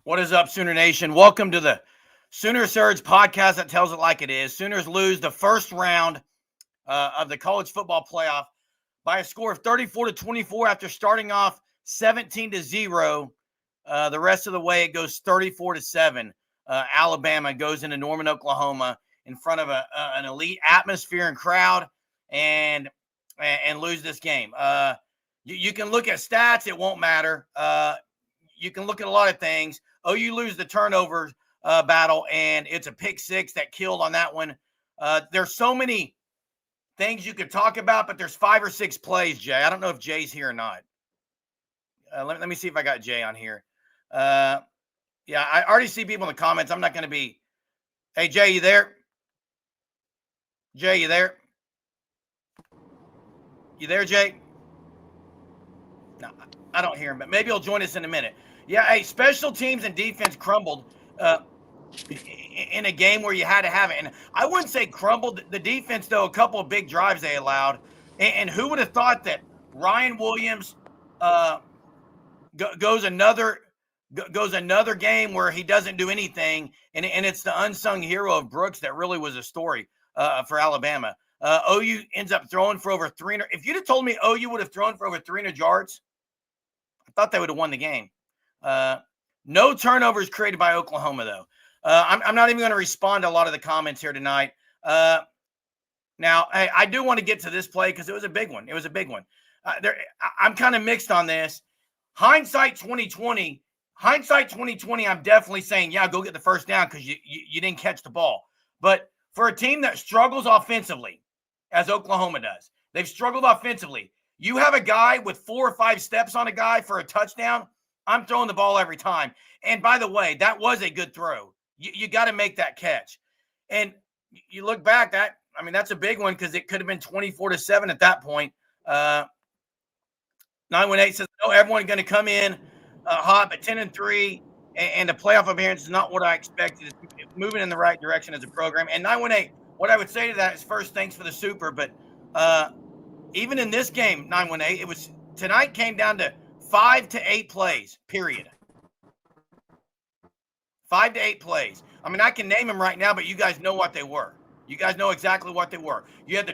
What is up, Sooner Nation? Welcome to the Sooner Surge podcast that tells it like it is. Sooners lose the first round of the college football playoff by a score of 34-24 after starting off 17-0. The rest of the way, it goes 34-7. Alabama goes into Norman, Oklahoma, in front of an elite atmosphere and crowd, and lose this game. You can look at stats; it won't matter. You can look at a lot of things. You lose the turnover battle, and it's a pick six that killed on that one. There's so many things you could talk about, but there's 5 or 6 plays, Jay. I don't know if Jay's here or not. Let me see if I got Jay on here. Yeah, I already see people in the comments. I'm not going to be. Hey, Jay, you there? Jay, you there? You there, Jay? No, I don't hear him, but maybe he'll join us in a minute. Yeah, hey, special teams and defense crumbled in a game where you had to have it. And I wouldn't say crumbled. The defense, though, a couple of big drives they allowed. And who would have thought that Ryan Williams goes another game where he doesn't do anything, and it's the unsung hero of Brooks that really was a story for Alabama. OU ends up throwing for over 300. If you'd have told me OU would have thrown for over 300 yards, I thought they would have won the game. No turnovers created by Oklahoma, though. I'm not even going to respond to a lot of the comments here tonight. Now, I do want to get to this play because it was a big one. It was a big one. I'm kind of mixed on this. Hindsight 2020, I'm definitely saying, yeah, go get the first down because you didn't catch the ball. But for a team that struggles offensively, as Oklahoma does, they've struggled offensively. You have a guy with 4 or 5 steps on a guy for a touchdown, I'm throwing the ball every time. And by the way, that was a good throw. You got to make that catch. And you look back, that's a big one because it could have been 24-7 at that point. 918 says, no, everyone's going to come in hot, but 10-3, and the playoff appearance is not what I expected. It's moving in the right direction as a program. And 918, what I would say to that is, first, thanks for the super. But even in this game, 918, tonight came down to 5 to 8 plays, period. 5 to 8 plays. I can name them right now, but you guys know what they were. You guys know exactly what they were. You had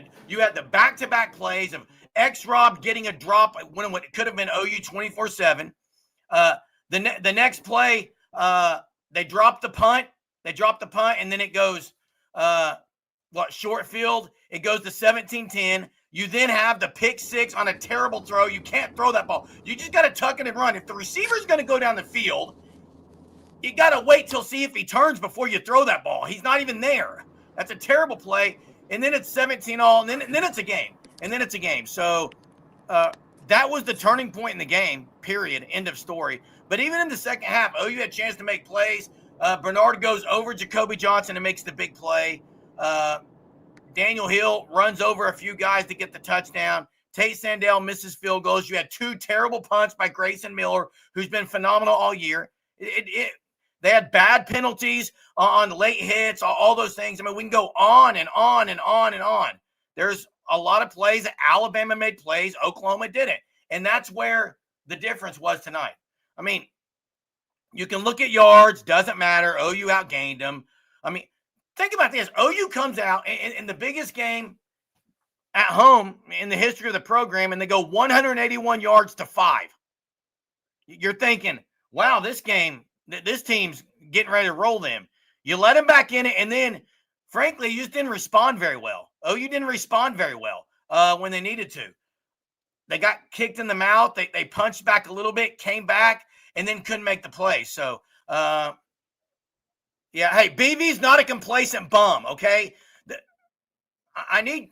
the back-to-back plays of X-Rob getting a drop when it could have been OU 24-7. The next play, they dropped the punt. And then it goes, short field. It goes to 17-10. You then have the pick six on a terrible throw. You can't throw that ball. You just got to tuck it and run. If the receiver's going to go down the field, you got to wait till see if he turns before you throw that ball. He's not even there. That's a terrible play. And then it's 17-all, and then it's a game. So that was the turning point in the game, period, end of story. But even in the second half, OU had a chance to make plays. Bernard goes over Jacoby Johnson and makes the big play. Daniel Hill runs over a few guys to get the touchdown. Tate Sandell misses field goals. You had 2 terrible punts by Grayson Miller, who's been phenomenal all year. They had bad penalties on late hits, all those things. We can go on and on and on and on. There's a lot of plays that Alabama made plays. Oklahoma didn't. And that's where the difference was tonight. You can look at yards. Doesn't matter. OU outgained them. Think about this. OU comes out in the biggest game at home in the history of the program, and they go 181 yards to 5. You're thinking, wow, this team's getting ready to roll them. You let them back in it, and then, frankly, you just didn't respond very well. OU didn't respond very well when they needed to. They got kicked in the mouth. They punched back a little bit, came back, and then couldn't make the play. So, yeah, hey, BB's not a complacent bum, okay? I need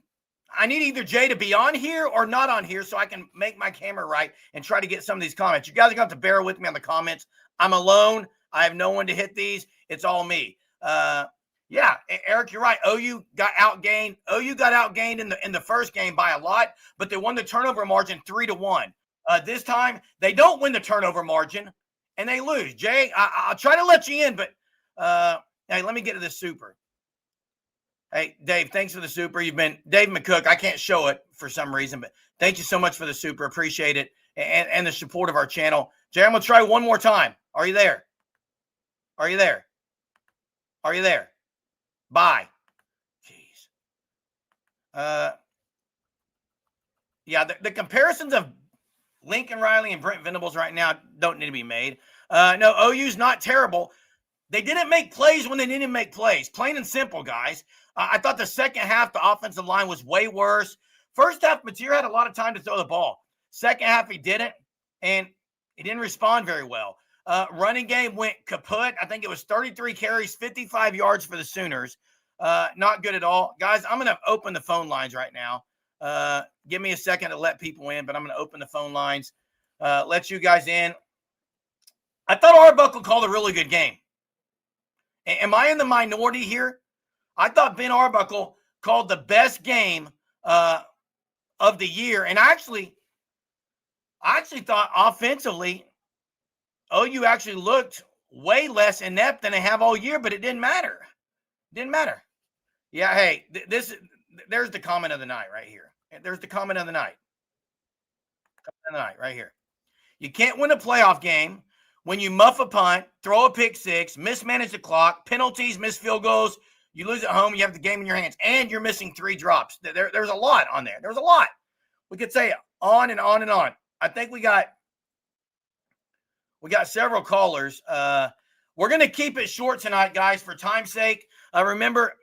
either Jay to be on here or not on here so I can make my camera right and try to get some of these comments. You guys are going to have to bear with me on the comments. I'm alone. I have no one to hit these. It's all me. Yeah, Eric, you're right. OU got outgained. OU got outgained in the first game by a lot, but they won the turnover margin 3-1. This time, they don't win the turnover margin, and they lose. Jay, I'll try to let you in, but hey, let me get to this super. Hey, Dave, thanks for the super. You've been Dave McCook. I can't show it for some reason, but thank you so much for the super. Appreciate it and the support of our channel. Jay, I'm going to try one more time. Are you there? Are you there? Are you there? Bye. Jeez. Yeah, the comparisons of Lincoln Riley and Brent Venables right now don't need to be made. No, OU's not terrible. They didn't make plays when they didn't make plays. Plain and simple, guys. I thought the second half, the offensive line was way worse. First half, Mateer had a lot of time to throw the ball. Second half, he didn't, and he didn't respond very well. Running game went kaput. I think it was 33 carries, 55 yards for the Sooners. Not good at all. Guys, I'm going to open the phone lines right now. Give me a second to let people in, but I'm going to open the phone lines, let you guys in. I thought Arbuckle called a really good game. Am I in the minority here? I thought Ben Arbuckle called the best game of the year. And I actually thought offensively, OU actually looked way less inept than they have all year, but it didn't matter. Didn't matter. Yeah, hey, there's the comment of the night right here. There's the comment of the night. Right here. You can't win a playoff game when you muff a punt, throw a pick six, mismanage the clock, penalties, miss field goals. You lose at home, you have the game in your hands, and you're missing 3 drops. There's a lot on there. There's a lot. We could say on and on and on. I think we got several callers. We're going to keep it short tonight, guys, for time's sake. Remember,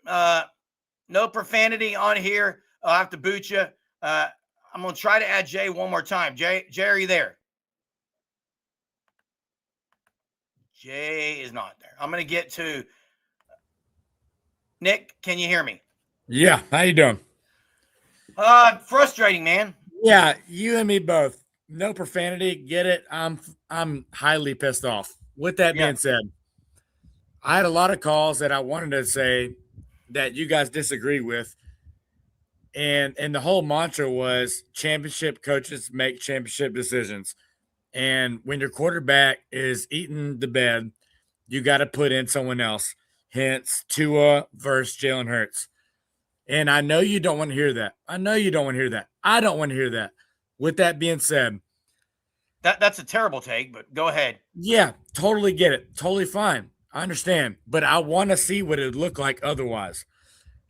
no profanity on here. I'll have to boot you. I'm going to try to add Jay one more time. Jay, are you there? Jay is not there. I'm going to get to Nick. Can you hear me? Yeah. How you doing? Frustrating, man. Yeah, you and me both. No profanity. Get it? I'm highly pissed off. With that being said, I had a lot of calls that I wanted to say that you guys disagree with. And the whole mantra was championship coaches make championship decisions. And when your quarterback is eating the bed, you got to put in someone else. Hence, Tua versus Jalen Hurts. And I know you don't want to hear that. I know you don't want to hear that. I don't want to hear that. With that being said, that's a terrible take, but go ahead. Yeah, totally get it. Totally fine. I understand. But I want to see what it would look like otherwise.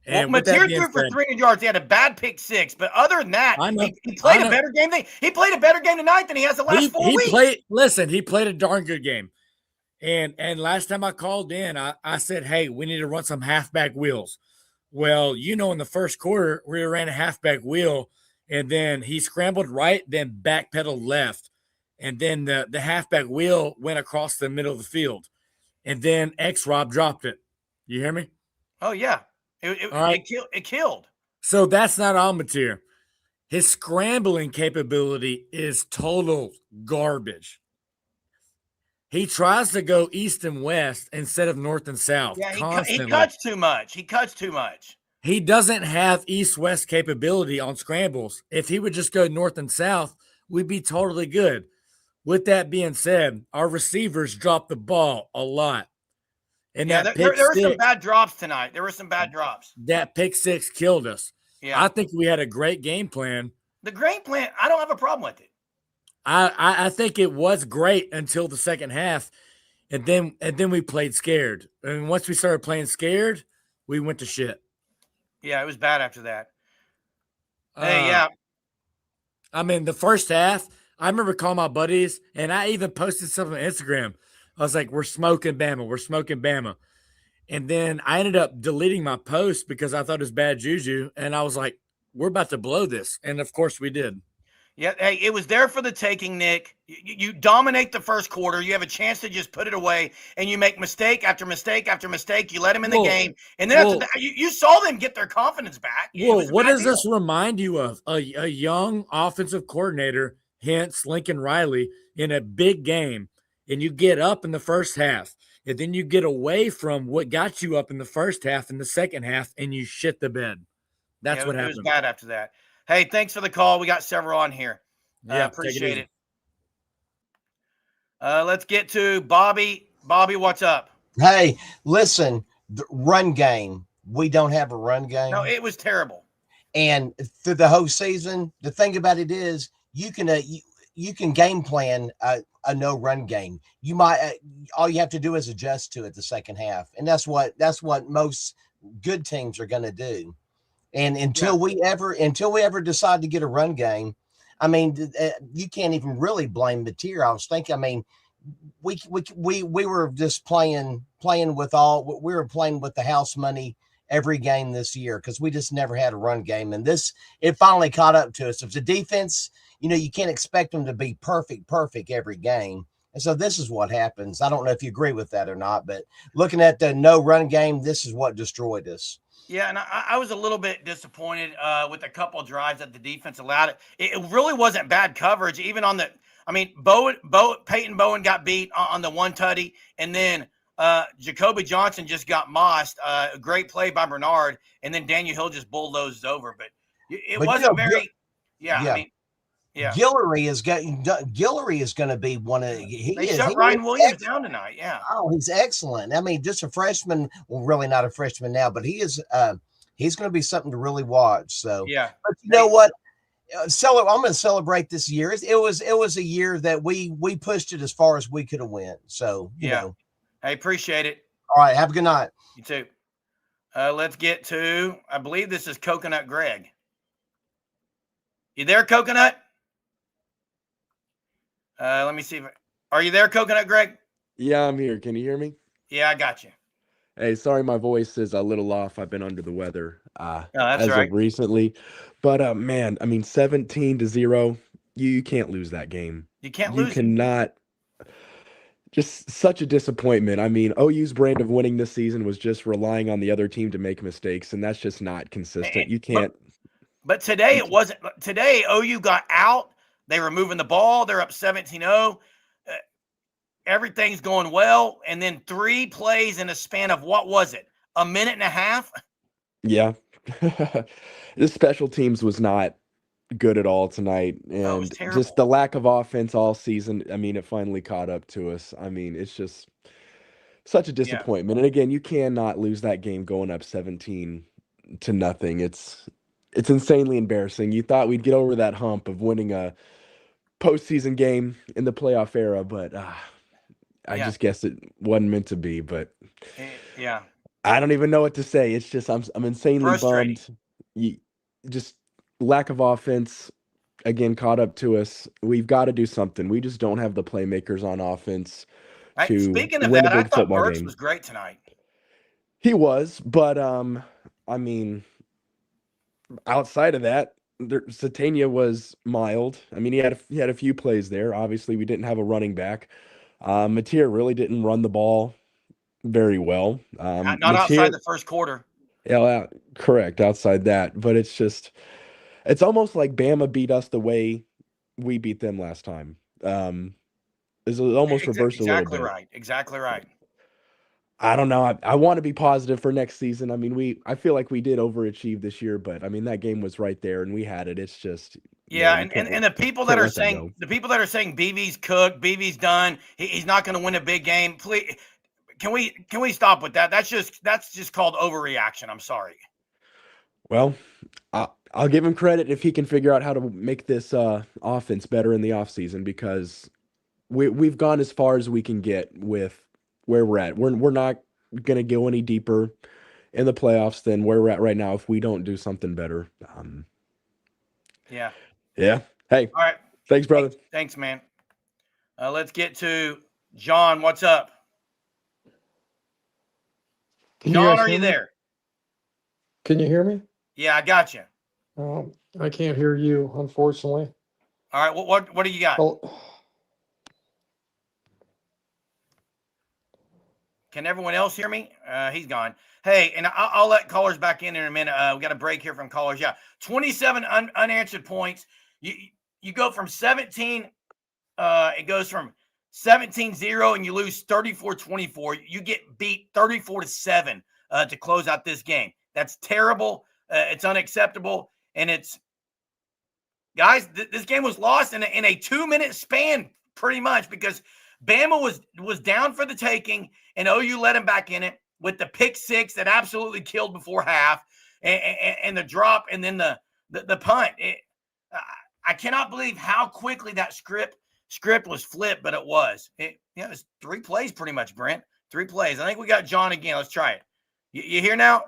And Mateer threw for 300 yards. He had a bad pick six, but other than that, he played a better game. He played a better game tonight than he has the last 4 weeks. He played a darn good game. And last time I called in, I said, hey, we need to run some halfback wheels. Well, in the first quarter, we ran a halfback wheel, and then he scrambled right, then backpedaled left. And then the halfback wheel went across the middle of the field. And then X-Rob dropped it. You hear me? Oh, yeah. It killed. So that's not all Mateer. His scrambling capability is total garbage. He tries to go east and west instead of north and south. Yeah, he cuts too much. He doesn't have east-west capability on scrambles. If he would just go north and south, we'd be totally good. With that being said, our receivers dropped the ball a lot. And there were some bad drops tonight. There were some bad drops. That pick six killed us. Yeah. I think we had a great game plan. The game plan, I don't have a problem with it. I think it was great until the second half. And then we played scared. And once we started playing scared, we went to shit. Yeah, it was bad after that. Yeah. I mean, the first half, I remember calling my buddies, and I even posted something on Instagram. I was like, we're smoking Bama. We're smoking Bama. And then I ended up deleting my post because I thought it was bad juju. And I was like, we're about to blow this. And, of course, we did. Yeah, hey, it was there for the taking, Nick. You dominate the first quarter. You have a chance to just put it away, and you make mistake after mistake after mistake. You let them in the game. And then after that, you saw them get their confidence back. What does this remind you of? A young offensive coordinator, hence Lincoln Riley, in a big game. And you get up in the first half, and then you get away from what got you up in the first half in the second half, and you shit the bed. That's what happened. It was bad after that. Hey, thanks for the call. We got several on here. Yeah, appreciate it. Let's get to Bobby. Bobby, what's up? Hey, listen, the run game. We don't have a run game. No, it was terrible. And through the whole season, the thing about it is you can you can game plan a no run game. You might all you have to do is adjust to it the second half, and that's what most good teams are going to do. And until we ever decide to get a run game, I mean, you can't even really blame Mateer. I was thinking, I mean, we were just playing with we were playing with the house money every game this year because we just never had a run game, and it finally caught up to us. If the defense, you can't expect them to be perfect every game. And so this is what happens. I don't know if you agree with that or not, but looking at the no run game, this is what destroyed us. Yeah, and I was a little bit disappointed with a couple of drives that the defense allowed it. It really wasn't bad coverage, even on the. I mean, Peyton Bowen got beat on the one tutty, and then Jacoby Johnson just got mossed. A great play by Bernard, and then Daniel Hill just bulldozed over. But it wasn't very. Yeah, I mean, yeah. Guillory is going to be one of. They shut Ryan Williams down tonight. Yeah. Oh, he's excellent. I mean, just a freshman. Well, really not a freshman now, but he is. He's going to be something to really watch. So yeah. But you know what? I'm going to celebrate this year. It was a year that we pushed it as far as we could have went. So you know. I appreciate it. All right. Have a good night. You too. Let's get to. I believe this is Coconut Greg. You there, Coconut? Let me see. Are you there, Coconut Greg? Yeah, I'm here. Can you hear me? Yeah, I got you. Hey, sorry, my voice is a little off. I've been under the weather that's as right. of recently. But man, I mean, 17-0, you can't lose that game. You can't lose. You cannot. Just such a disappointment. I mean, OU's brand of winning this season was just relying on the other team to make mistakes, and that's just not consistent. You can't. But today it wasn't. Today OU got out. They were moving the ball. They're up 17-0. Everything's going well. And then 3 plays in a span of, what was it, a minute and a half? Yeah. The special teams was not good at all tonight. And just the lack of offense all season, I mean, it finally caught up to us. I mean, it's just such a disappointment. And again, you cannot lose that game going up 17-0. It's insanely embarrassing. You thought we'd get over that hump of winning a postseason game in the playoff era, but I just guess it wasn't meant to be. But yeah, I don't even know what to say. It's just I'm insanely bummed. Just lack of offense again caught up to us. We've got to do something. We just don't have the playmakers on offense to Speaking of win that, a big I thought football Burks game. was great tonight. He was, but I mean, outside of that, Satania was mild. I mean, he had a few plays there. Obviously, we didn't have a running back. Mateer really didn't run the ball very well. Not outside the first quarter. Yeah, correct. Outside that, but it's almost like Bama beat us the way we beat them last time. It's almost reversed a little bit. Exactly right. I don't know. I want to be positive for next season. I mean, I feel like we did overachieve this year, but I mean that game was right there and we had it. It's just and the people that are saying BB's cooked, BB's done, he's not going to win a big game. Please, can we stop with that? That's just called overreaction. I'm sorry. Well, I'll give him credit if he can figure out how to make this offense better in the offseason, because we've gone as far as we can get with where we're at. We're not going to go any deeper in the playoffs than where we're at right now if we don't do something better. Yeah. Hey. All right. Thanks, brother. Thanks, man. Let's get to John. What's up? John, are you there? Can you hear me? Yeah, I got you. I can't hear you, unfortunately. All right. What do you got? Can everyone else hear me? He's gone. Hey, and I'll let callers back in a minute. We got a break here from callers. Yeah, 27 unanswered points. You go from 17. It goes from 17-0, and you lose 34-24. You get beat 34-7 to close out this game. That's terrible. It's unacceptable, and it's guys. This game was lost in a 2-minute span, pretty much, because Bama was down for the taking, and OU let him back in it with the pick six that absolutely killed before half, and the drop, and then the punt. I cannot believe how quickly that script was flipped, but it was. It was 3 plays pretty much, Brent. 3 plays. I think we got John again. Let's try it. You hear now?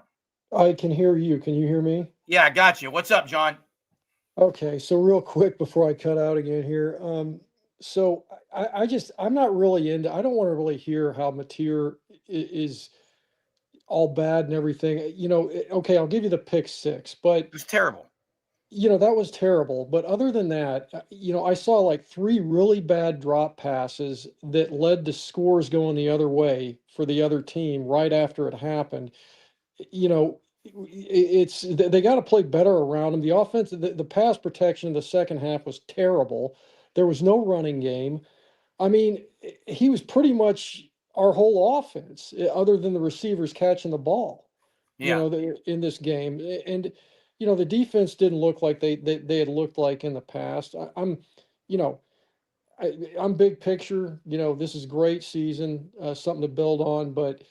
I can hear you. Can you hear me? Yeah, I got you. What's up, John? Okay, so real quick before I cut out again here. So I'm not really into, I don't want to really hear how Mateer is all bad and everything. Okay, I'll give you the pick six, but It was terrible. that was terrible. But other than that, I saw like 3 really bad drop passes that led to scores going the other way for the other team right after it happened. You know, they got to play better around him. The offense, the pass protection in the second half was terrible. There was no running game. I mean, he was pretty much our whole offense, other than the receivers catching the ball. Yeah. In this game, and the defense didn't look like they had looked like in the past. You know, I'm big picture. This is a great season, something to build on. But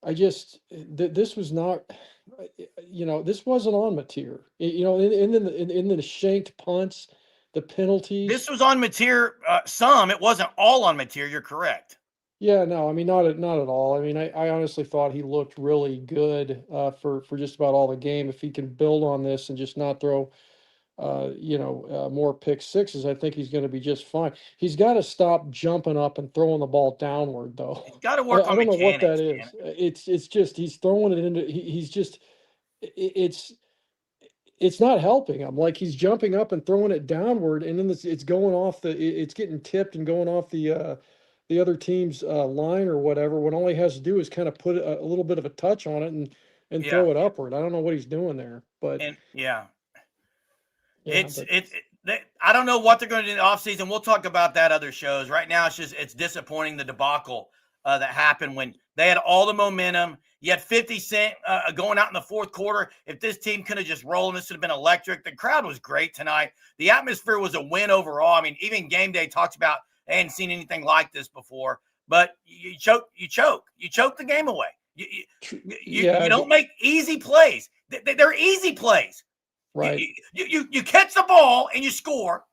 I just this was not. This wasn't on Mateer. And then the shanked punts, the penalties. This was on Mateer some. It wasn't all on Mateer. You're correct. Yeah, no, I mean not at all. I mean, I honestly thought he looked really good for just about all the game. If he can build on this and just not throw more pick sixes, I think he's going to be just fine. He's got to stop jumping up and throwing the ball downward, though. He's got to work I on don't know what mechanics, that man. is. It's just he's throwing it into. He's just it's not helping him. Like he's jumping up and throwing it downward, and then it's going off it's getting tipped and going off the other team's line or whatever. When all he has to do is kind of put a little bit of a touch on it and Yeah. throw it upward. I don't know what he's doing there, but I don't know what they're going to do in the offseason. We'll talk about that other shows. Right now, it's disappointing, the debacle that happened when they had all the momentum. You had 50 Cent going out in the fourth quarter. If this team could have just rolled, this would have been electric. The crowd was great tonight. The atmosphere was a win overall. I mean, even Game Day talks about they hadn't seen anything like this before. But you choke the game away. You don't make easy plays. They're easy plays. right. You catch the ball and you score.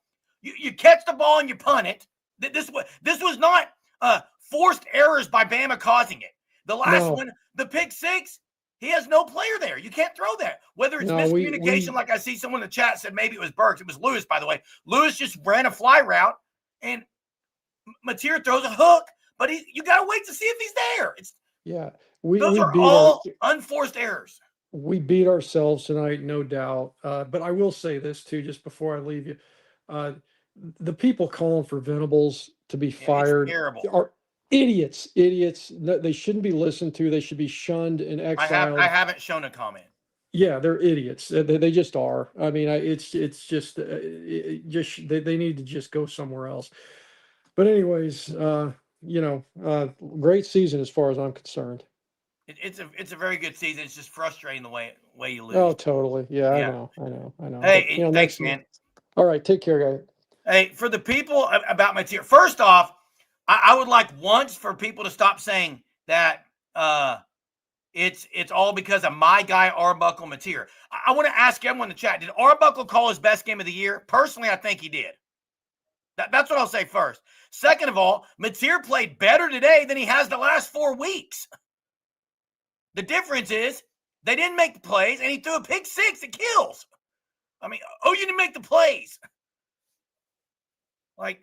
You catch the ball and you punt it. This was not forced errors by Bama causing it. The last one, the pick six, he has no player there. You can't throw that. Whether it's miscommunication, like I see someone in the chat said maybe it was Burks. It was Lewis, by the way. Lewis just ran a fly route, and Mateer throws a hook, but you got to wait to see if he's there. Those are all unforced errors. We beat ourselves tonight, no doubt. But I will say this, too, just before I leave you. The people calling for Venables to be fired are idiots. No, they shouldn't be listened to. They should be shunned and exiled. I haven't shown a comment. Yeah, they're idiots. They just are. I mean, it's just they need to just go somewhere else. But anyways, great season as far as I'm concerned. It's a very good season. It's just frustrating the way you lose. Oh, totally. Yeah. I know. Hey, but, thanks, man. All right, take care, guys. Hey, for the people about Mateer, first off, I would like once for people to stop saying that it's all because of my guy Arbuckle Mateer. I want to ask everyone in the chat: did Arbuckle call his best game of the year? Personally, I think he did. That's what I'll say first. Second of all, Mateer played better today than he has the last 4 weeks. The difference is they didn't make the plays, and he threw a pick six. It kills. I mean, you didn't make the plays. Like,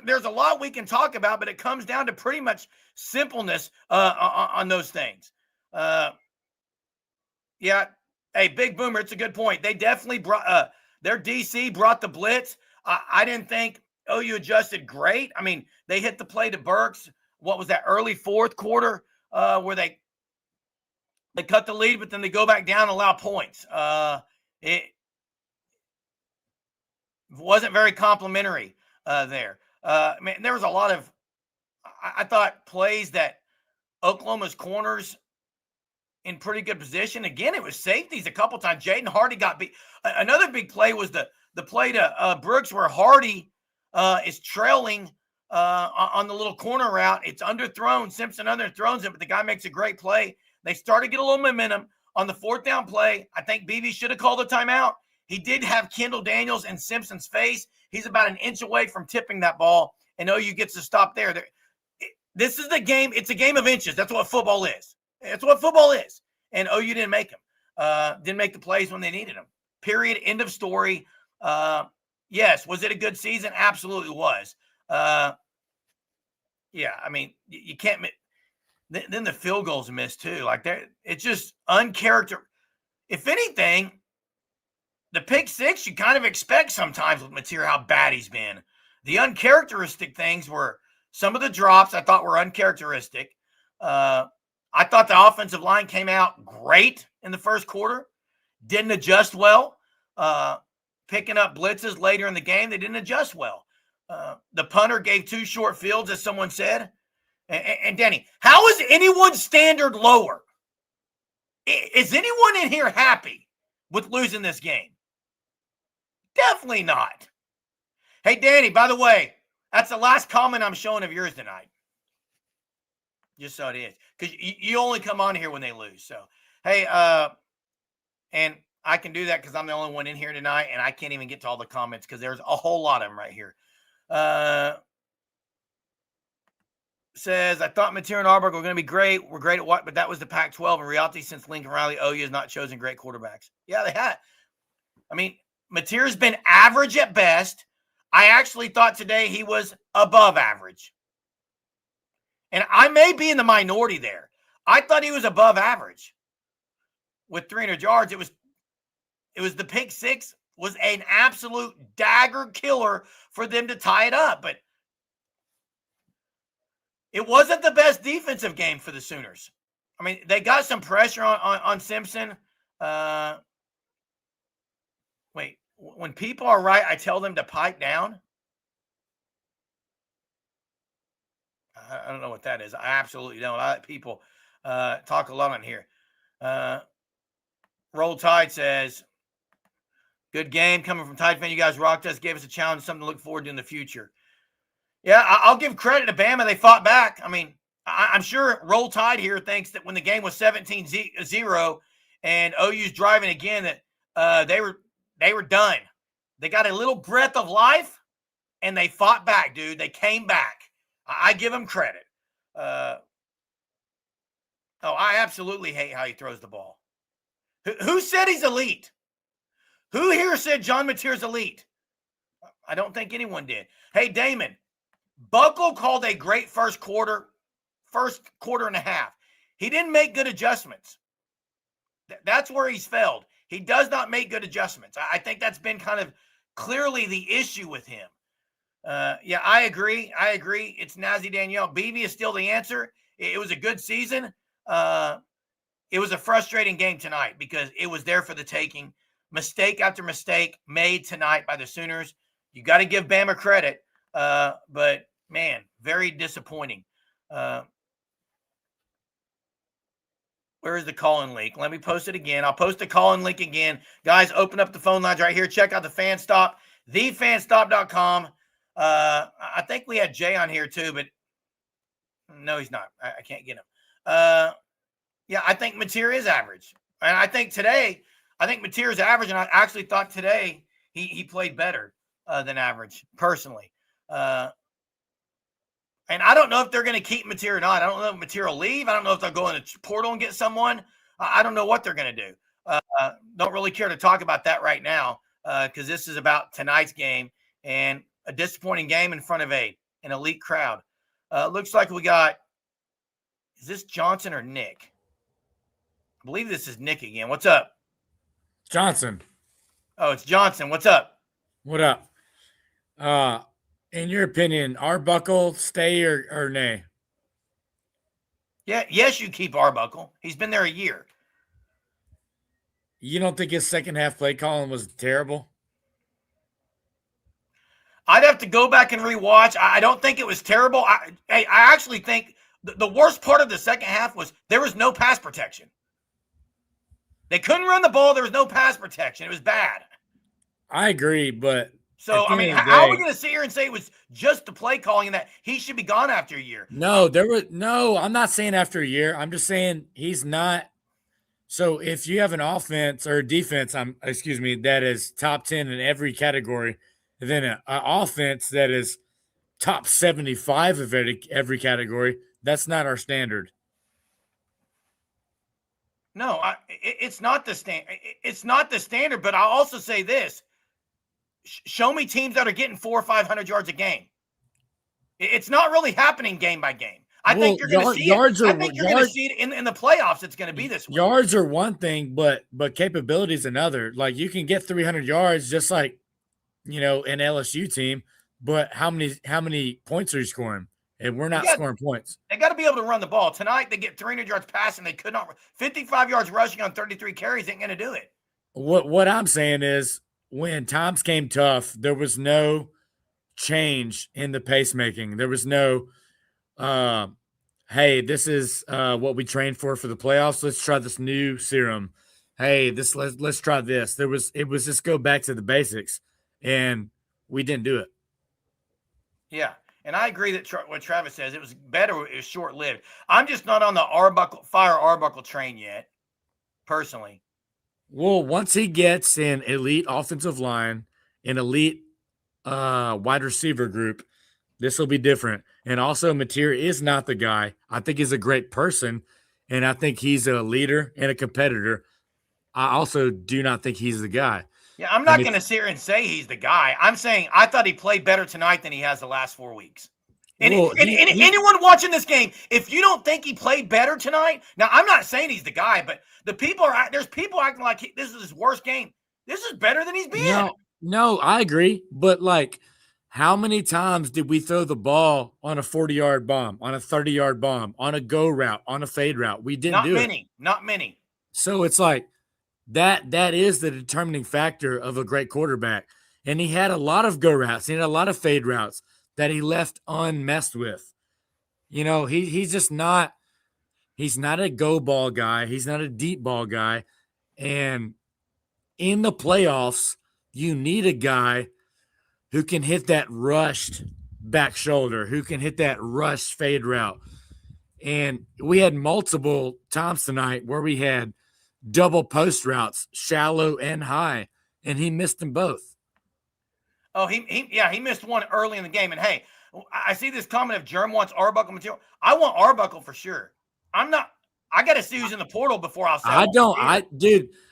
there's a lot we can talk about, but it comes down to pretty much simpleness on those things. Yeah. Hey, Big Boomer, it's a good point. They definitely brought their DC brought the blitz. I didn't think OU adjusted great. I mean, they hit the play to Burks. What was that, early fourth quarter where they cut the lead, but then they go back down and allow points. It wasn't very complimentary there. Man, there was a lot of, I thought, plays that Oklahoma's corners in pretty good position. Again, it was safeties a couple times. Jaden Hardy got beat. Another big play was the play to Brooks where Hardy is trailing on the little corner route. It's underthrown. Simpson underthrows it, but the guy makes a great play. They started to get a little momentum on the fourth down play. I think Beebe should have called a timeout. He did have Kendall Daniels in Simpson's face. He's about an inch away from tipping that ball, and OU gets to stop there. This is the game. It's a game of inches. That's what football is. That's what football is. And OU didn't make them. Didn't make the plays when they needed them. Period. End of story. Yes. Was it a good season? Absolutely was. Yeah. I mean, you can't. Then the field goals missed too. Like that, it's just uncharacteristic. If anything, the pick six you kind of expect sometimes with Mateer how bad he's been. The uncharacteristic things were some of the drops I thought were uncharacteristic. I thought the offensive line came out great in the first quarter. Didn't adjust well. Picking up blitzes later in the game, they didn't adjust well. The punter gave 2 short fields, as someone said. And Danny, how is anyone's standard lower? Is anyone in here happy with losing this game? Definitely not. Hey, Danny, by the way, that's the last comment I'm showing of yours tonight. Just so it is. Because you only come on here when they lose. So, hey, and I can do that because I'm the only one in here tonight, and I can't even get to all the comments because there's a whole lot of them right here. Says, I thought Mateer and Auburn were going to be great. We're great at what, but that was the Pac-12. In reality, since Lincoln Riley, OU has not chosen great quarterbacks. Yeah, they had. I mean, Mateer's been average at best. I actually thought today he was above average. And I may be in the minority there. I thought he was above average with 300 yards. It was the pick six was an absolute dagger killer for them to tie it up. But it wasn't the best defensive game for the Sooners. I mean, they got some pressure on Simpson. Wait, when people are right, I tell them to pipe down. I don't know what that is. I absolutely don't. I let people talk a lot on here. Roll Tide says, good game coming from Tide fan. You guys rocked us, gave us a challenge, something to look forward to in the future. Yeah, I'll give credit to Bama. They fought back. I mean, I'm sure Roll Tide here thinks that when the game was 17-0 and OU's driving again, that they were done. They got a little breath of life, and they fought back, dude. They came back. I give them credit. I absolutely hate how he throws the ball. Who said he's elite? Who here said John Mateer's elite? I don't think anyone did. Hey, Damon, Buckle called a great first quarter and a half. He didn't make good adjustments. That's where he's failed. He does not make good adjustments. I think that's been kind of clearly the issue with him. Yeah, I agree. It's Nazi Danielle. Beebe is still the answer. It was a good season. It was a frustrating game tonight because it was there for the taking. Mistake after mistake made tonight by the Sooners. You got to give Bama credit. But, man, very disappointing. Where is the call-in link? Let me post it again. I'll post the call-in link again. Guys, open up the phone lines right here. Check out the Fan Stop, thefanstop.com. I think we had Jay on here too, but no, he's not. I can't get him. Yeah, I think Mateer is average. And I think Mateer is average, and I actually thought today he played better than average, personally. And I don't know if they're going to keep Mateer or not. I don't know if Mateer will leave. I don't know if they'll go in the portal and get someone. I don't know what they're going to do. Don't really care to talk about that right now because this is about tonight's game and a disappointing game in front of an elite crowd. Looks like we got – is this Johnson or Nick? I believe this is Nick again. What's up? Johnson. Oh, it's Johnson. What's up? What up? In your opinion, Arbuckle stay or nay? Yeah, yes, you keep Arbuckle. He's been there a year. You don't think his second half play calling was terrible? I'd have to go back and rewatch. I don't think it was terrible. I actually think the worst part of the second half was there was no pass protection. They couldn't run the ball. There was no pass protection. It was bad. I agree, but so I mean, how are we going to sit here and say it was just the play calling and that he should be gone after a year? No, I'm not saying after a year. I'm just saying he's not So if you have an offense or defense, that is top 10 in every category, and then an offense that is top 75 of every category, that's not our standard. No, it's not the It's not the standard. But I'll also say this: show me teams that are getting 400 or 500 yards a game. It's not really happening game by game. I think you're going to see it. I think you're going to see it in the playoffs. It's going to be this way. Yards are one thing, but capability is another. Like you can get 300 yards, just like an LSU team. But how many points are you scoring? And we're not scoring points. They got to be able to run the ball. Tonight, they get 300 yards passing. They could not. 55 yards rushing on 33 carries ain't going to do it. What I'm saying is when times came tough, there was no change in the pacemaking. There was no, hey, this is what we trained for the playoffs. Let's try this new serum. Hey, let's try this. It was just go back to the basics, and we didn't do it. Yeah. And I agree that what Travis says, it was better. It was short-lived. I'm just not on the Arbuckle train yet, personally. Well, once he gets an elite offensive line, an elite wide receiver group, this will be different. And also, Mateer is not the guy. I think he's a great person, and I think he's a leader and a competitor. I also do not think he's the guy. Yeah, I'm not going to sit here and say he's the guy. I'm saying I thought he played better tonight than he has the last 4 weeks. And anyone watching this game, if you don't think he played better tonight, now I'm not saying he's the guy, but there's people acting like this is his worst game. This is better than he's been. No, I agree. But like, how many times did we throw the ball on a 40-yard bomb, on a 30-yard bomb, on a go route, on a fade route? We didn't do it. Not many. So it's like, that is the determining factor of a great quarterback. And he had a lot of go routes. He had a lot of fade routes that he left unmessed with. He's just not – he's not a go ball guy. He's not a deep ball guy. And in the playoffs, you need a guy who can hit that rushed back shoulder, who can hit that rush fade route. And we had multiple times tonight where we had – double post routes, shallow and high, and he missed them both. Oh, he missed one early in the game. And hey, I see this comment of Germ wants Arbuckle material. I want Arbuckle for sure. I got to see who's in the portal before I'll say.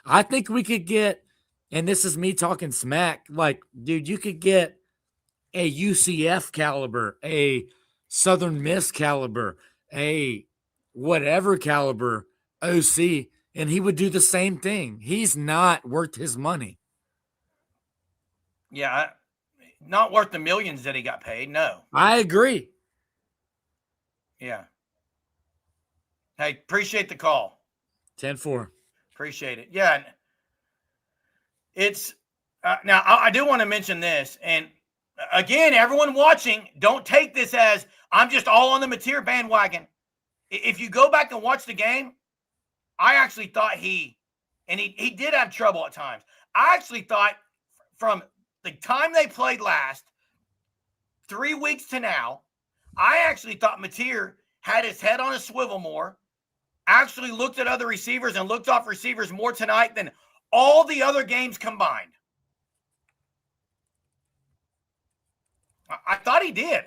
I think we could get, and this is me talking smack, like, dude, you could get a UCF caliber, a Southern Miss caliber, a whatever caliber OC, and he would do the same thing. He's not worth his money. Yeah, not worth the millions that he got paid. No. I agree. Yeah. Hey, appreciate the call. 10-4. Appreciate it. Yeah. It's now I do want to mention this. And again, everyone watching, don't take this as I'm just all on the Mateer bandwagon. If you go back and watch the game, I actually thought he did have trouble at times. I actually thought from the time they played last, 3 weeks to now, I actually thought Mateer had his head on a swivel more, actually looked at other receivers and looked off receivers more tonight than all the other games combined. I thought he did.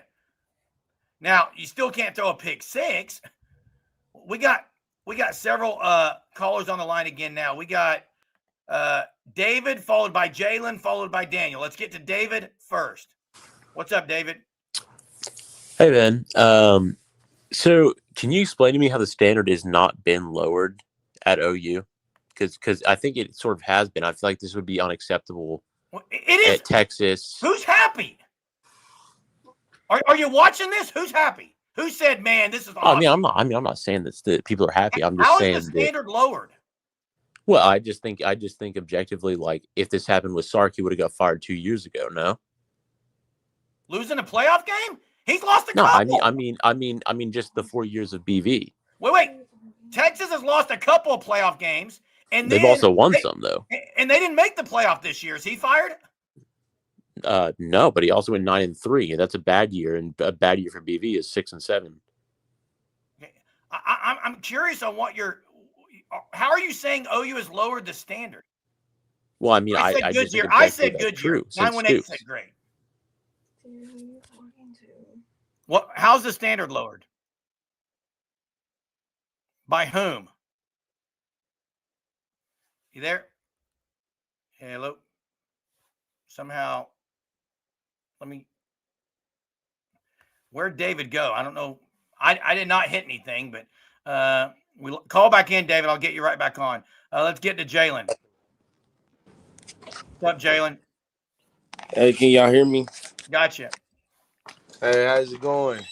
Now, you still can't throw a pick six. We got several callers on the line again now. We got David, followed by Jalen, followed by Daniel. Let's get to David first. What's up, David? Hey, man. So can you explain to me how the standard has not been lowered at OU? Because I think it sort of has been. I feel like this would be unacceptable. Well, it is. At Texas. Who's happy? Are you watching this? Who's happy? Who said, "Man, this is awesome"? I'm not saying that people are happy. I'm just how saying is the standard lowered? Well, I just think objectively, like if this happened with Sark, he would have got fired 2 years ago. No, losing a playoff game? He's lost a couple. couple. I mean, just the 4 years of BV. Wait. Texas has lost a couple of playoff games, and they've also won some though. And they didn't make the playoff this year. Is he fired? No, but he also went 9-3, and that's a bad year. And a bad year for BV is 6-7. I'm curious on what how are you saying OU has lowered the standard? Well, I mean, I said I good just year. think I objectively said that's good year. true since 918 said Stoops. great. What? How's the standard lowered? By whom? You there? Hello. Somehow, let me. Where'd David go? I don't know. I did not hit anything, but we call back in, David. I'll get you right back on. Let's get to Jalen. What's up, Jalen? Hey, can y'all hear me? Gotcha. Hey, how's it going?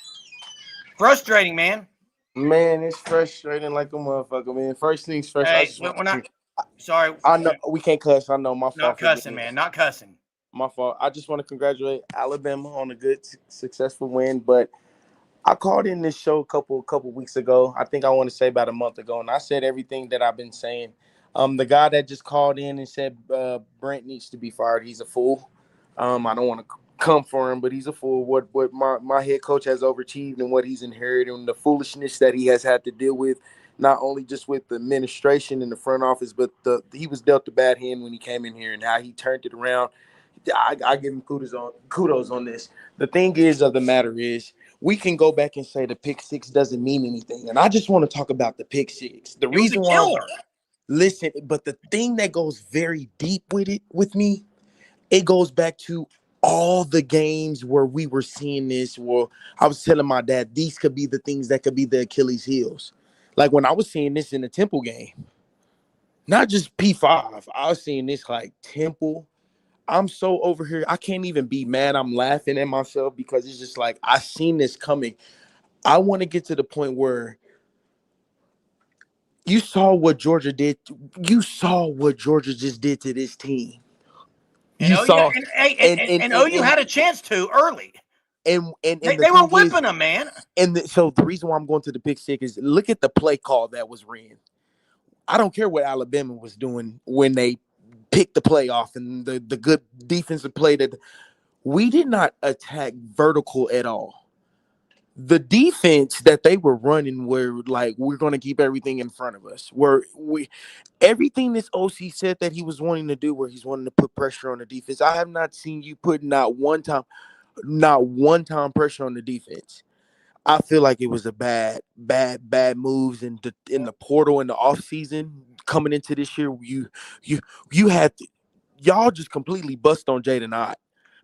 Frustrating, man. Man, it's frustrating like a motherfucker, man. First things first, I Hey, just we're want not. to. Sorry, I know we can't cuss. I know my not fault for cussing, doing man. this. Not cussing. My fault. I just want to congratulate Alabama on a good, successful win. But I called in this show a couple weeks ago. I think I want to say about a month ago, and I said everything that I've been saying. The guy that just called in and said Brent needs to be fired, he's a fool. I don't want to come for him, but he's a fool. What my head coach has overachieved and what he's inherited and the foolishness that he has had to deal with, not only just with the administration and the front office, but he was dealt a bad hand when he came in here and how he turned it around. I give him kudos on this. The thing is of the matter is we can go back and say the pick six doesn't mean anything. And I just want to talk about the pick six. The It was a reason why killer. listen, but the thing that goes very deep with me, it goes back to all the games where we were seeing this. Well, I was telling my dad these could be the things that could be the Achilles heels. Like when I was seeing this in the Temple game, not just P5, I was seeing this like Temple. I'm so over here. I can't even be mad. I'm laughing at myself because it's just like I seen this coming. I want to get to the point where you saw what Georgia did. You saw what Georgia just did to this team. And You OU, saw, and OU had a chance to early. and the They were thing is, whipping them, man. so the reason why I'm going to the pick six is look at the play call that was ran. I don't care what Alabama was doing when they picked the play off and the good defensive play that we did not attack vertical at all. The defense that they were running were like, we're going to keep everything in front of us. Where everything this OC said that he was wanting to do, where he's wanting to put pressure on the defense. I have not seen you put not one time pressure on the defense. I feel like it was a bad moves in the portal in the offseason coming into this year. You had to, y'all just completely bust on Jaden Ott.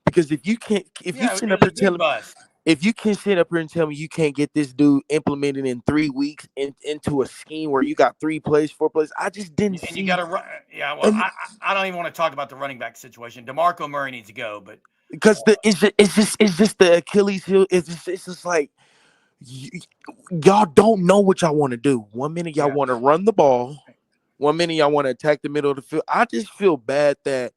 Because if you can't, if you sit It up was here a big telling, bust. if you can sit up here and tell me you can't get this dude implemented in 3 weeks into a scheme where you got 3 plays, 4 plays, I just didn't And you see. got to run. Yeah, well, And I don't even want to talk about the running back situation. DeMarco Murray needs to go, but because it's just the Achilles heel. It's just like y'all don't know what y'all want to do. One minute y'all yeah. want to run the ball. One minute y'all want to attack the middle of the field. I just feel bad that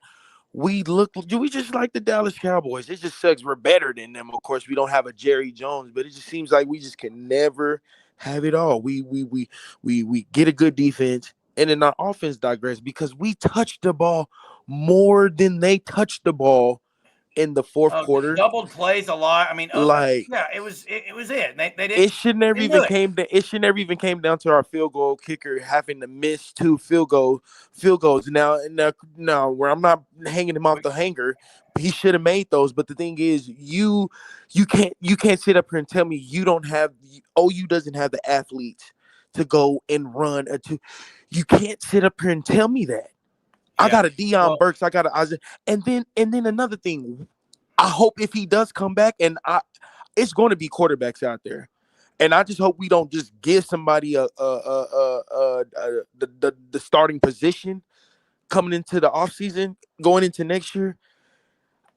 we just like the Dallas Cowboys. It just sucks. We're better than them. Of course, we don't have a Jerry Jones, but it just seems like we just can never have it all. We get a good defense, and then our offense digress because we touch the ball more than they touch the ball in the fourth quarter. Doubled plays a lot. I mean, Like yeah, it was it. They did. it should never They even knew it. came. It should never even came down to our field goal kicker having to miss 2 field goals. Now, where I'm not hanging him off the hanger, he should have made those. But the thing is, you can't sit up here and tell me you don't have OU doesn't have the athletes to go and run a 2. You can't sit up here and tell me that. I got a Deion Burks. I got a Isaiah. And then another thing. I hope if he does come back, it's going to be quarterbacks out there. And I just hope we don't just give somebody the starting position coming into the offseason, going into next year.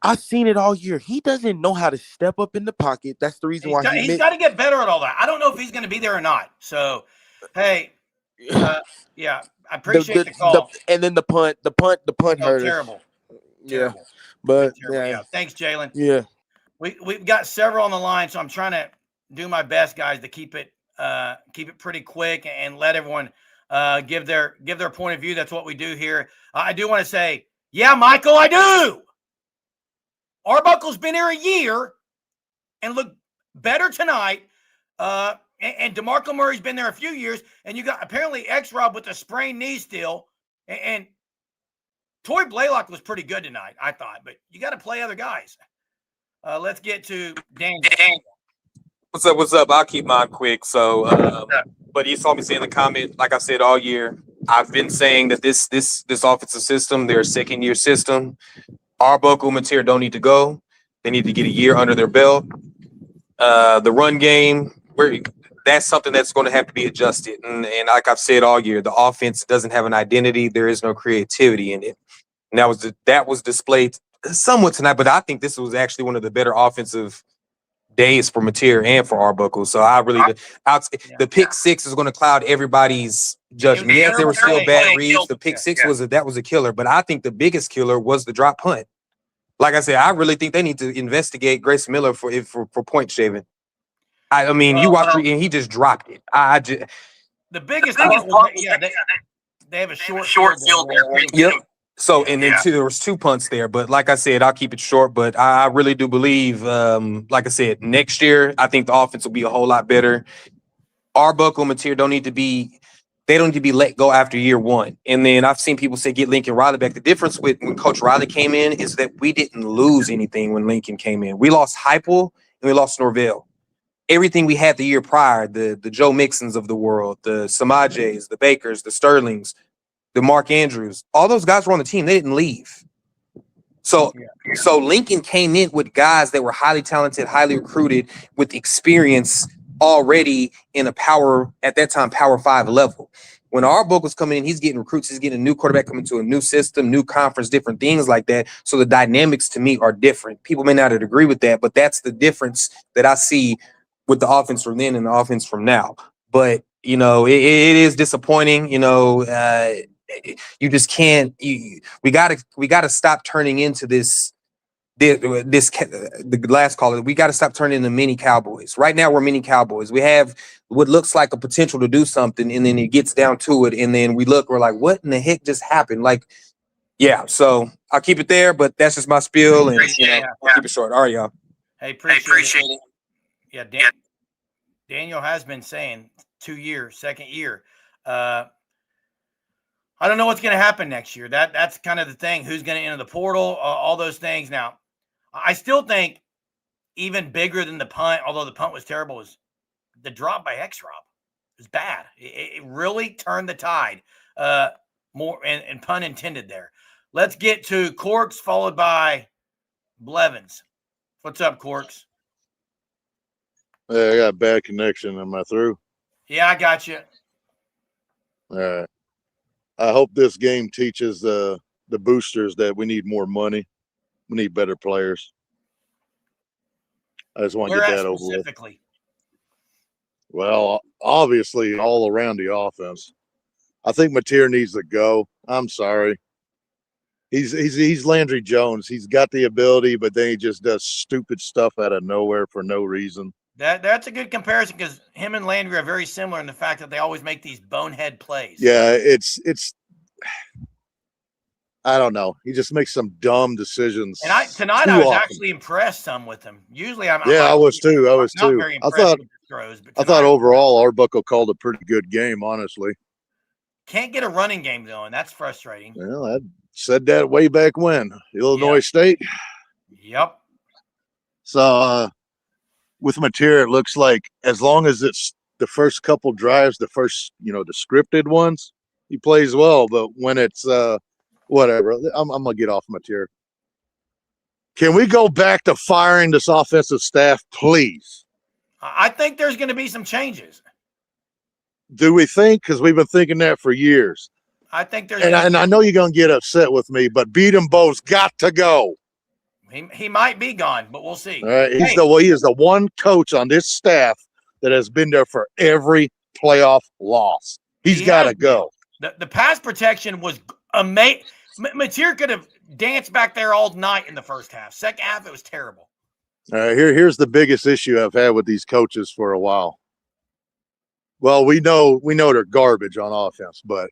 I've seen it all year. He doesn't know how to step up in the pocket. That's the reason why He's got to get better at all that. I don't know if he's going to be there or not. So, hey, yeah, I appreciate the call. And then the punt hurt terrible. us. Terrible. Yeah, but terrible. Yeah, thanks, Jalen. Yeah, we've got several on the line, so I'm trying to do my best, guys, to keep it pretty quick and let everyone give their point of view. That's what we do here. I do want to say, yeah, Michael, I do. Arbuckle's been here a year and looked better tonight. And DeMarco Murray's been there a few years, and you got apparently X-Rob with a sprained knee still, and Toy Blaylock was pretty good tonight, I thought, but you got to play other guys. Let's get to Daniel. What's up? What's up? I'll keep mine quick. So, but you saw me say in the comment, like I said all year, I've been saying that this offensive system, their second-year system, Arbuckle, Mateer don't need to go. They need to get a year under their belt. The run game, that's something that's going to have to be adjusted. And like I've said all year, the offense doesn't have an identity. There is no creativity in it. And that was displayed somewhat tonight, but I think this was actually one of the better offensive days for Mateer and for Arbuckle. So the pick six is going to cloud everybody's judgment. Yes, there were still bad reads. The pick six was a killer, but I think the biggest killer was the drop punt. Like I said, I really think they need to investigate Grace Miller for point shaving. I mean, you watch and he just dropped it. The biggest part was they have a short field there. Yep. So, and then there was 2 punts there, but like I said, I'll keep it short, but I really do believe, like I said, next year, I think the offense will be a whole lot better. Arbuckle, Mateer don't need to be let go after year one. And then I've seen people say, get Lincoln Riley back. The difference with when Coach Riley came in is that we didn't lose anything when Lincoln came in. We lost Heupel and we lost Norvell. Everything we had the year prior, the Joe Mixons of the world, the Samajes, the Bakers, the Sterlings, the Mark Andrews, all those guys were on the team. They didn't leave. So Lincoln came in with guys that were highly talented, highly recruited, with experience already in at that time, Power 5 level. When Arbuckle was coming in, he's getting recruits, he's getting a new quarterback coming to a new system, new conference, different things like that. So the dynamics to me are different. People may not agree with that, but that's the difference that I see with the offense from then and the offense from now. But, it is disappointing, you just can't. We gotta stop turning into the last caller. We got to stop turning into mini Cowboys. Right now, we're mini Cowboys. We have what looks like a potential to do something, and then it gets down to it, and then we're like, what in the heck just happened? Like, yeah. So I'll keep it there, but that's just my spiel, and I'll keep it short. All right, y'all. Hey, appreciate it. Yeah, Daniel has been saying 2 years, second year. I don't know what's going to happen next year. That's kind of the thing. Who's going to enter the portal? All those things. Now, I still think even bigger than the punt, although the punt was terrible, was the drop by X-Rob. It was bad. It really turned the tide. More and pun intended there. Let's get to Corks, followed by Blevins. What's up, Corks? Hey, I got a bad connection. Am I through? Yeah, I got you. All right. I hope this game teaches the boosters that we need more money. We need better players. I just want to get that over with. Well, obviously, all around the offense. I think Mateer needs to go. I'm sorry. He's Landry Jones. He's got the ability, but then he just does stupid stuff out of nowhere for no reason. That's a good comparison because him and Landry are very similar in the fact that they always make these bonehead plays. Yeah, it's I don't know. He just makes some dumb decisions. And tonight I was actually impressed some with him. Usually I was too. I was too. I thought overall Arbuckle called a pretty good game, honestly. Can't get a running game going. That's frustrating. Well, I said that way back when. Illinois State. Yep. So with Mateer, it looks like as long as it's the first couple drives, the first, the scripted ones, he plays well. But when it's whatever, I'm gonna get off Mateer. Can we go back to firing this offensive staff, please? I think there's going to be some changes. Do we think? Because we've been thinking that for years. I think there's. And I know you're going to get upset with me, but Beaton Bowe's got to go. He might be gone, but we'll see. All right, he is the one coach on this staff that has been there for every playoff loss. He's got to go. The pass protection was amazing. Mateer could have danced back there all night in the first half. Second half, it was terrible. All right, here's the biggest issue I've had with these coaches for a while. Well, we know they're garbage on offense, but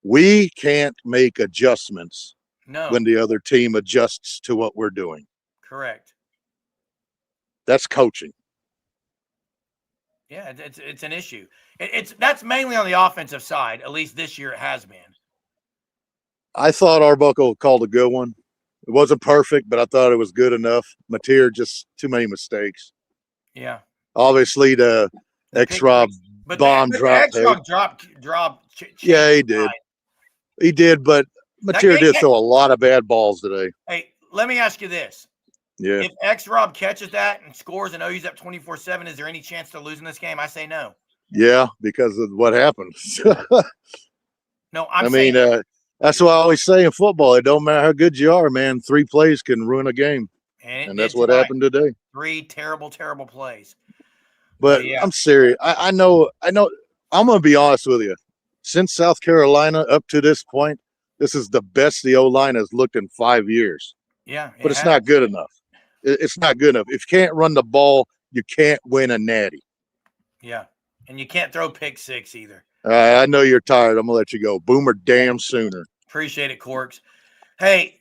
we can't make adjustments when the other team adjusts to what we're doing. Correct. That's coaching. Yeah, it's an issue. That's mainly on the offensive side. At least this year it has been. I thought Arbuckle called a good one. It wasn't perfect, but I thought it was good enough. Mateer just too many mistakes. Yeah. Obviously, the X-Rob bomb drop. X-Rob drop. Yeah, he did. He did, but Mateer did throw a lot of bad balls today. Hey, let me ask you this. Yeah. If X-Rob catches that and scores and OU's up 24-7, is there any chance to losing this game? I say no. Yeah, because of what happened. No, I mean, that's what I always say in football. It don't matter how good you are, man. 3 plays can ruin a game. And that's what happened today. 3 terrible, terrible plays. But yeah. I'm serious. I know. I'm going to be honest with you. Since South Carolina up to this point, this is the best the O-line has looked in 5 years. Yeah. But it's not good enough. It's not good enough. If you can't run the ball, you can't win a natty. Yeah. And you can't throw pick 6 either. I know you're tired. I'm going to let you go. Boomer damn sooner. Appreciate it, Corks. Hey,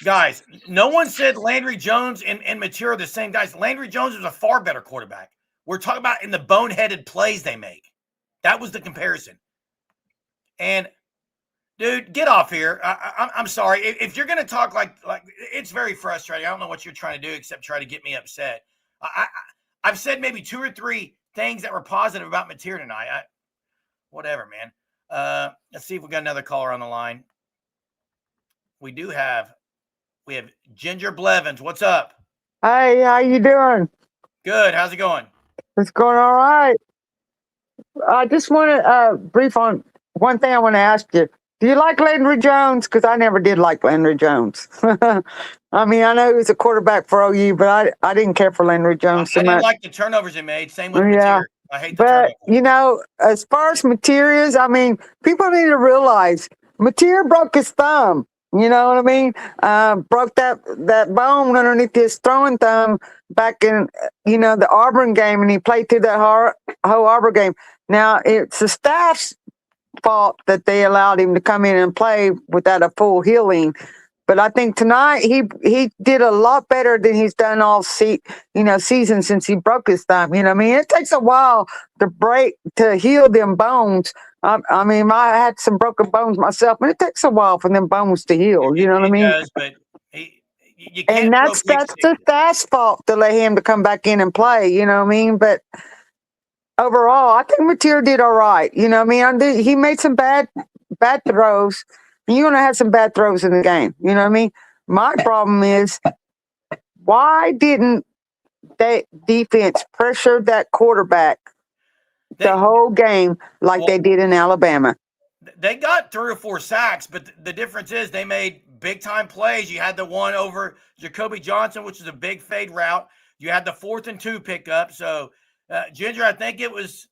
guys, no one said Landry Jones and Mateer are the same guys. Landry Jones was a far better quarterback. We're talking about in the boneheaded plays they make. That was the comparison. And, dude, get off here. I'm sorry. If you're going to talk like it's very frustrating. I don't know what you're trying to do except try to get me upset. I've said maybe 2 or 3 things that were positive about Mateer tonight. Whatever, man. Let's see if we got another caller on the line. We have Ginger Blevins. What's up? Hey, how you doing? Good. How's it going? It's going all right. I just want to brief on one thing I want to ask you. Do you like Landry Jones? Because I never did like Landry Jones. I mean, I know he was a quarterback for OU, but I didn't care for Landry Jones so much. I didn't like the turnovers he made. Same with Mateer. I hate the turnovers. But, you know, as far as Mateer is, I mean, people need to realize Mateer broke his thumb. You know what I mean? Broke that bone underneath his throwing thumb back in, you know, the Auburn game, and he played through that whole Auburn game. Now, it's the staff's fault that they allowed him to come in and play without a full healing. But I think tonight he did a lot better than he's done all season since he broke his thumb. You know what I mean? It takes a while to heal them bones. I mean, I had some broken bones myself, but it takes a while for them bones to heal. You know what I mean? It does, but you can't. And that's the staff's fault to let him to come back in and play. You know what I mean? But overall, I think Mateer did all right. You know what I mean? He made some bad throws. You're going to have some bad throws in the game. You know what I mean? My problem is, why didn't that defense pressure that quarterback the whole game like they did in Alabama? They got 3 or 4 sacks, but the difference is they made big-time plays. You had the one over Jacoby Johnson, which is a big fade route. You had the 4th and 2 pickup. So, Ginger, I think it was.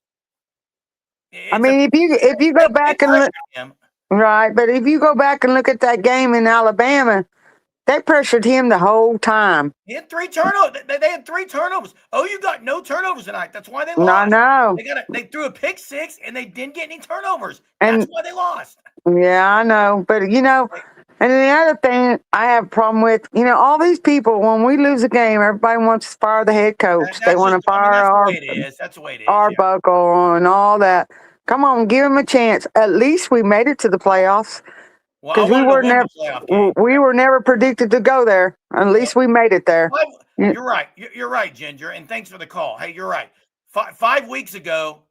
I mean, if you go back and look. Right, but if you go back and look at that game in Alabama, they pressured him the whole time. He had 3 turnovers. They had 3 turnovers. Oh, you got no turnovers tonight. That's why they lost. I know. They threw a pick 6 and they didn't get any turnovers. That's why they lost. Yeah, I know. But, you know, and the other thing I have a problem with, you know, all these people, when we lose a game, everybody wants to fire the head coach. They want to fire That's the way it is. Arbuckle and all that. Come on, give him a chance. At least we made it to the playoffs. Because we were never predicted to go there. At least we made it there. You're right. You're right, Ginger. And thanks for the call. Hey, you're right. 5 weeks ago,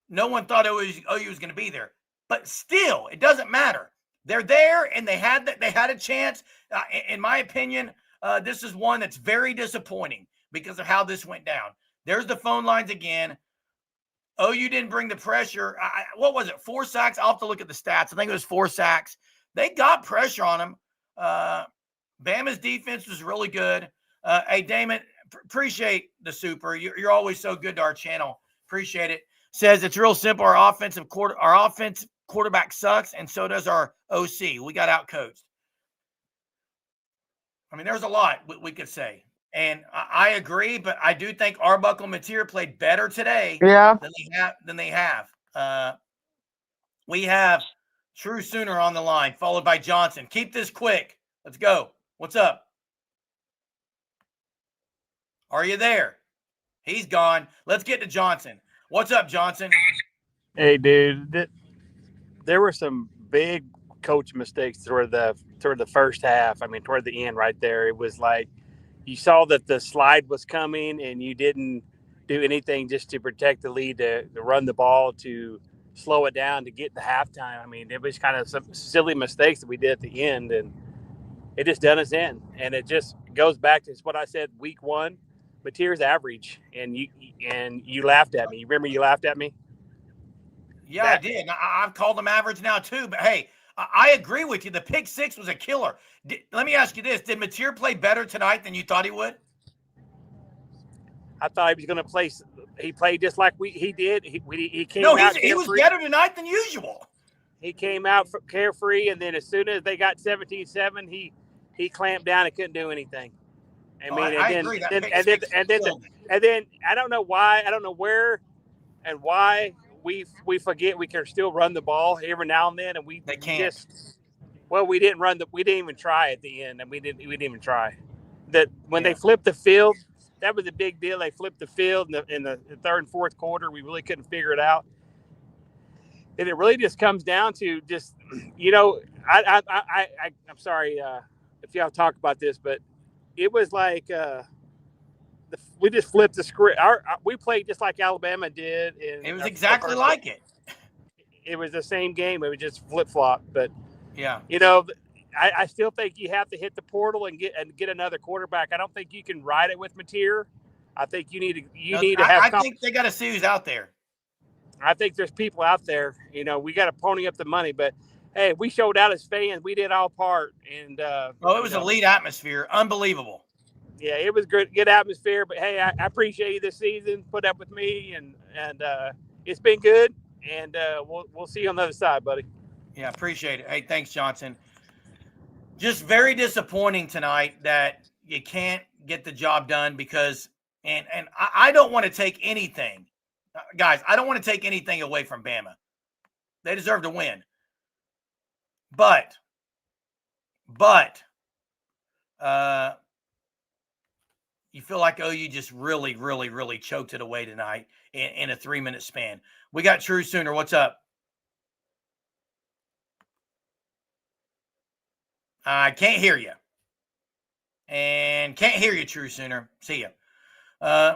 no one thought OU was going to be there. But still, it doesn't matter. They're there, and they had a chance. In my opinion, this is one that's very disappointing because of how this went down. There's the phone lines again. OU didn't bring the pressure. What was it? 4 sacks? I'll have to look at the stats. I think it was 4 sacks. They got pressure on them. Bama's defense was really good. Hey, Damon, appreciate the super. You're always so good to our channel. Appreciate it. Says it's real simple. Our offense quarterback sucks, and so does our OC. We got outcoached. I mean, there's a lot we could say. And I agree, but I do think Arbuckle and Mateer played better today than they have. We have True Sooner on the line, followed by Johnson. Keep this quick. Let's go. What's up? Are you there? He's gone. Let's get to Johnson. What's up, Johnson? Hey, dude, there were some big coach mistakes toward the first half. I mean, toward the end, right there, it was like you saw that the slide was coming, and you didn't do anything just to protect the lead, to run the ball, to slow it down, to get to halftime. I mean, it was kind of some silly mistakes that we did at the end, and it just done us in. And it just goes back to what I said week one. Mateer's average, and you laughed at me. You remember you laughed at me? Yeah, I did. I've called them average now too. But hey, I agree with you. The pick six was a killer. Let me ask you this: did Mateer play better tonight than you thought he would? I thought he was going to play. He played just like he did. He came No, out. he was better tonight than usual. He came out carefree, and then as soon as they got 17-7, he clamped down and couldn't do anything. I agree. And then I don't know why. I don't know where and why we forget we can still run the ball every now and then, and we can't. We didn't even try at the end, and we didn't even try. That when they flipped the field, that was a big deal. They flipped the field in the third and fourth quarter. We really couldn't figure it out. And it really just comes down to just, I'm sorry if y'all talk about this, but it was like we just flipped the script. We played just like Alabama did. It was exactly like it. It was the same game. It was just flip-flop. But, yeah, I still think you have to hit the portal and get another quarterback. I don't think you can ride it with Mateer. I think you need to have. I think they got to see who's out there. I think there's people out there. We got to pony up the money. But hey, we showed out as fans. We did our part, and it was elite atmosphere, unbelievable. Yeah, it was good atmosphere. But hey, I appreciate you this season. Put up with me, and it's been good. And we'll see you on the other side, buddy. Yeah, appreciate it. Hey, thanks, Johnson. Just very disappointing tonight that you can't get the job done because, and I don't want to take anything, guys. I don't want to take anything away from Bama. They deserve to win. But you feel like OU just really, really, really choked it away tonight in a 3-minute span. We got True Sooner. What's up? I can't hear you. And can't hear you, True Sooner. See ya.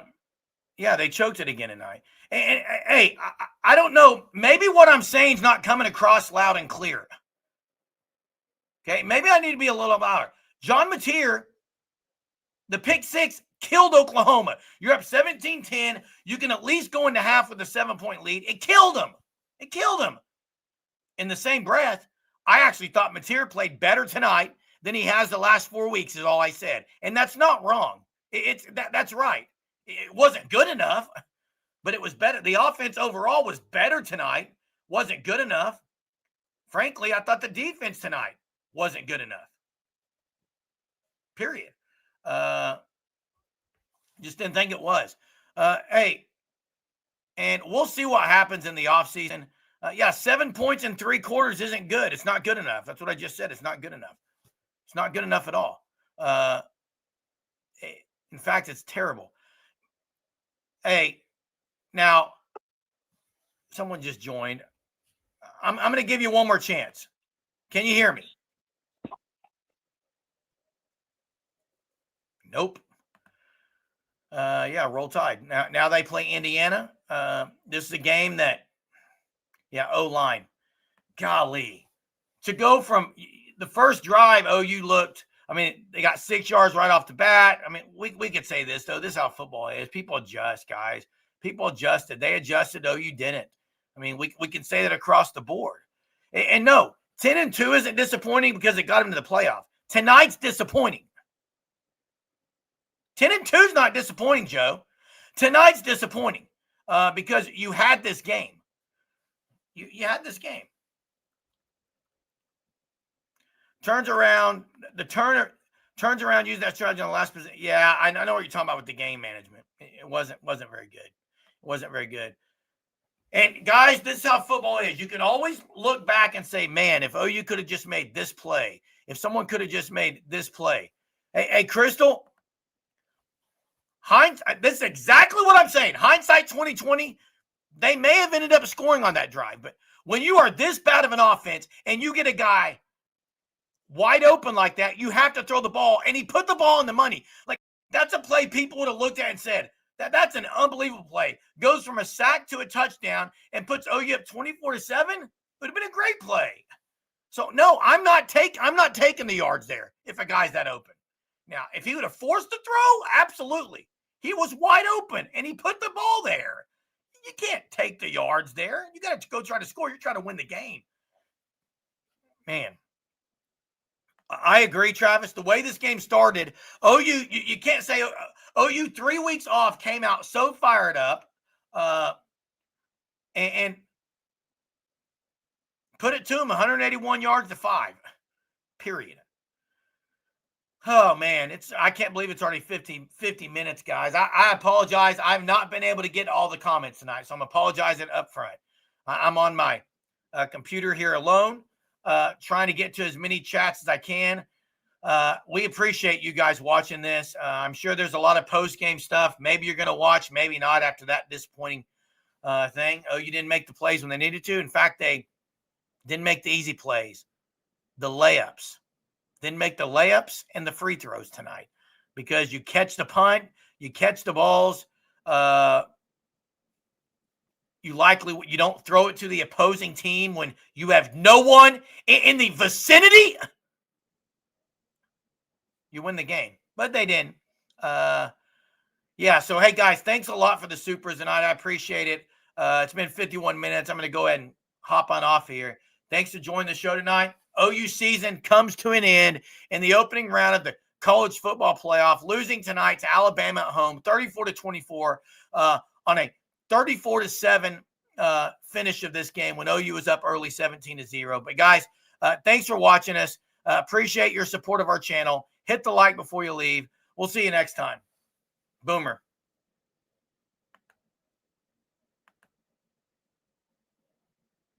Yeah, they choked it again tonight. And hey, I don't know. Maybe what I'm saying is not coming across loud and clear. Okay, maybe I need to be a little louder. John Mateer, the pick six killed Oklahoma. You're up 17-10. You can at least go into half with a 7-point lead. It killed them. It killed them. In the same breath, I actually thought Mateer played better tonight than he has the last 4 weeks, is all I said. And that's not wrong. That's right. It wasn't good enough, but it was better. The offense overall was better tonight. Wasn't good enough. Frankly, I thought the defense tonight wasn't good enough. Period. Just didn't think it was. Hey, and we'll see what happens in the offseason. 7 points in 3 quarters isn't good. It's not good enough. That's what I just said. It's not good enough. It's not good enough at all. In fact, it's terrible. Hey, now, someone just joined. I'm going to give you one more chance. Can you hear me? Nope. Roll Tide. Now they play Indiana. This is a game that, O-line. Golly. To go from the first drive, OU looked, they got 6 yards right off the bat. We could say this, though. This is how football is. People adjust, guys. People adjusted. They adjusted. OU didn't. We can say that across the board. And no, 10-2 isn't disappointing because it got them to the playoff. Tonight's disappointing. 10-2 is not disappointing, Joe. Tonight's disappointing because you had this game. You had this game. Turns around, turns around, use that strategy on the last position. Yeah, I know what you're talking about with the game management. It wasn't very good. It wasn't very good. And guys, this is how football is. You can always look back and say, man, if OU could have just made this play, if someone could have just made this play. Hey, Crystal, hindsight, this is exactly what I'm saying. Hindsight 2020, They may have ended up scoring on that drive, but when you are this bad of an offense and you get a guy wide open like that, you have to throw the ball, and he put the ball in the money. Like, that's a play people would have looked at and said, that's an unbelievable play. Goes from a sack to a touchdown and puts OU up 24-7. Would have been a great play. So no, I'm not taking the yards there if a guy's that open. Now, if he would have forced the throw, absolutely. He was wide open and he put the ball there. You can't take the yards there. You got to go try to score. You're trying to win the game. Man, I agree, Travis. The way this game started, OU, you can't say OU 3 weeks off came out so fired up and put it to him 181 yards to 5, period. Oh, man, I can't believe it's already 50 minutes, guys. I apologize. I've not been able to get all the comments tonight, so I'm apologizing up front. I'm on my computer here alone, trying to get to as many chats as I can. We appreciate you guys watching this. I'm sure there's a lot of post-game stuff. Maybe you're going to watch, maybe not after that disappointing thing. Oh, you didn't make the plays when they needed to. In fact, they didn't make the easy plays, the layups. Didn't make the layups and the free throws tonight because you catch the punt, you catch the balls. You don't throw it to the opposing team when you have no one in the vicinity. You win the game, but they didn't. Yeah, so, hey, guys, thanks a lot for the supers tonight. I appreciate it. It's been 51 minutes. I'm going to go ahead and hop on off here. Thanks for joining the show tonight. OU season comes to an end in the opening round of the college football playoff, losing tonight to Alabama at home, 34-24, on a 34-7 finish of this game when OU was up early 17-0. But, guys, thanks for watching us. Appreciate your support of our channel. Hit the like before you leave. We'll see you next time. Boomer.